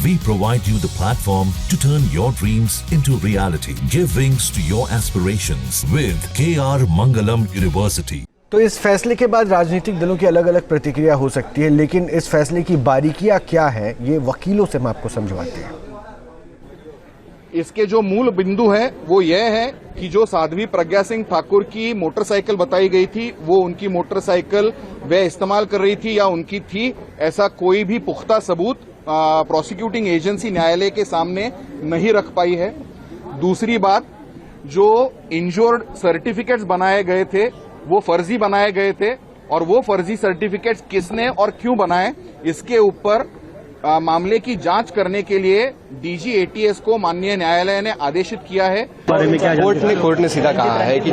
We provide you the platform to turn your dreams into reality. Give wings to your aspirations with KR Mangalam University. तो इस फैसले के बाद राजनीतिक दलों की अलग अलग प्रतिक्रिया हो सकती है, लेकिन इस फैसले की बारीकियां क्या है ये वकीलों से हम आपको समझवाते हैं। इसके जो मूल बिंदु है वो यह है कि जो साध्वी प्रज्ञा सिंह ठाकुर की मोटरसाइकिल बताई गई थी वो उनकी मोटरसाइकिल वह इस्तेमाल कर रही थी या उनकी थी, ऐसा कोई भी पुख्ता सबूत प्रोसिक्यूटिंग एजेंसी न्यायालय के सामने नहीं रख पाई है। दूसरी बात, जो इंश्योर्ड सर्टिफिकेट्स बनाए गए थे वो फर्जी बनाए गए थे और वो फर्जी सर्टिफिकेट्स किसने और क्यों बनाए, इसके ऊपर मामले की जांच करने के लिए डीजी एटीएस को माननीय न्यायालय ने आदेशित किया है। कोर्ट ने सीधा कहा है कि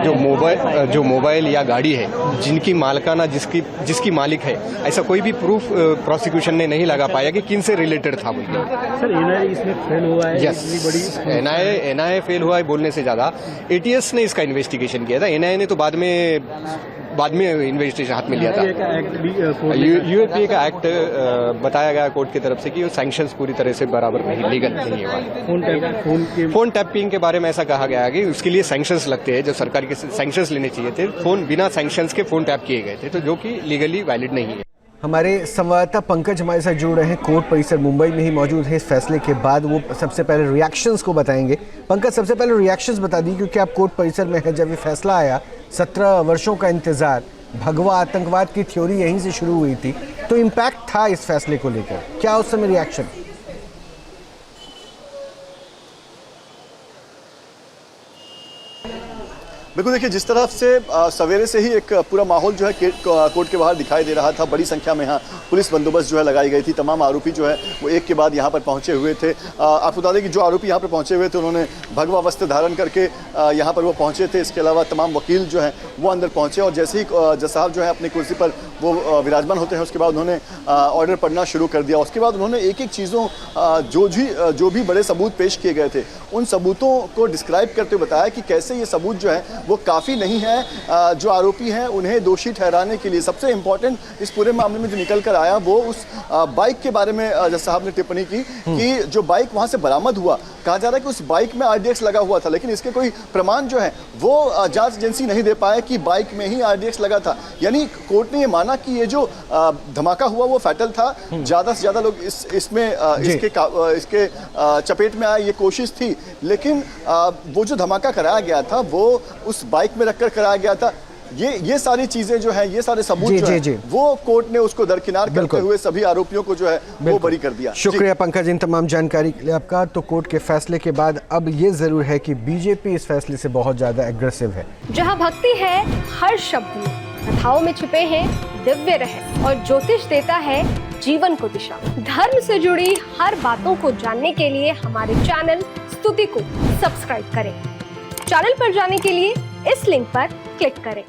जो मोबाइल या गाड़ी है जिनकी मालिकाना जिसकी मालिक है, ऐसा कोई भी प्रूफ प्रोसिक्यूशन ने नहीं लगा पाया कि किन से रिलेटेड था। सर एनआईए इसमें फेल हुआ है। यस, एनआईए फेल हुआ है बोलने से ज्यादा एटीएस ने इसका इन्वेस्टिगेशन किया था। एनआईए ने तो बाद में इन्वेस्टिगेशन हाथ में लिया था। यूएपीए का एक्ट बताया गया कोर्ट की तरफ से कि सैंक्शंस पूरी तरह से बराबर नहीं, लीगल नहीं है। फोन टैपिंग के बारे में ऐसा कहा गया है कि उसके लिए सैंक्शंस लगते हैं, जो सरकार के सैंक्शंस लेने चाहिए थे। फोन बिना सैंक्शंस के फोन टैप किए गए थे, तो जो कि लीगली वैलिड नहीं है। हमारे संवाददाता पंकज हमारे साथ जुड़ रहे हैं, कोर्ट परिसर मुंबई में ही मौजूद है। इस फैसले के बाद वो सबसे पहले रिएक्शंस को बताएंगे। पंकज, सबसे पहले रिएक्शंस बता दी, क्योंकि आप कोर्ट परिसर में है जब ये फैसला आया। 17 वर्षों का इंतजार, भगवा आतंकवाद की थ्योरी यहीं से शुरू हुई थी, तो इम्पैक्ट था इस फैसले को लेकर, क्या उस समय रिएक्शन? बिल्कुल, देखिए जिस तरफ से सवेरे से ही एक पूरा माहौल जो है कोर्ट के बाहर दिखाई दे रहा था। बड़ी संख्या में यहाँ पुलिस बंदोबस्त जो है लगाई गई थी। तमाम आरोपी जो है वो एक के बाद यहाँ पर पहुँचे हुए थे। आपको बता दें कि जो आरोपी यहाँ पर पहुँचे हुए थे उन्होंने भगवा वस्त्र धारण करके यहाँ पर वो पहुँचे थे। इसके अलावा तमाम वकील जो हैं वो अंदर पहुँचे और जैसे ही जज साहब जो है अपनी कुर्सी पर वो विराजमान होते हैं, उसके बाद उन्होंने ऑर्डर पढ़ना शुरू कर दिया। उसके बाद उन्होंने एक एक चीज़ों जो भी बड़े सबूत पेश किए गए थे उन सबूतों को डिस्क्राइब करते हुए बताया कि कैसे ये सबूत जो है वो काफ़ी नहीं है जो आरोपी हैं उन्हें दोषी ठहराने के लिए। सबसे इम्पोर्टेंट इस पूरे मामले में जो निकल कर आया वो उस बाइक के बारे में जज साहब ने टिप्पणी की कि जो बाइक वहां से बरामद हुआ, कहा जा रहा है कि उस बाइक में आरडीएक्स लगा हुआ था, लेकिन इसके कोई प्रमाण जो है वो जांच एजेंसी नहीं दे पाए कि बाइक में ही आरडीएक्स लगा था। यानी कोर्ट ने ये माना कि ये जो धमाका हुआ वो फैटल था। ज़्यादा से ज़्यादा लोग इसके चपेट में आए, ये कोशिश थी, लेकिन वो जो धमाका कराया गया था वो उस बाइक में रखकर कराया गया था। ये सारी चीजें जो है, ये सारे सबूत जो है, वो कोर्ट ने उसको दरकिनार करते हुए सभी आरोपियों को जो है वो बरी कर दिया। शुक्रिया पंकज इन तमाम जानकारी के लिए आपका। तो कोर्ट के फैसले के बाद अब ये जरूर है कि बीजेपी इस फैसले से बहुत ज्यादा एग्रेसिव है। जहां भक्ति है हर शब्द में, कथाओं में छुपे हैं दिव्य रहस्य और ज्योतिष देता है जीवन को दिशा। धर्म से जुड़ी हर बातों को जानने के लिए हमारे चैनल स्तुति को सब्सक्राइब करें। चैनल पर जाने के लिए इस लिंक पर क्लिक करें।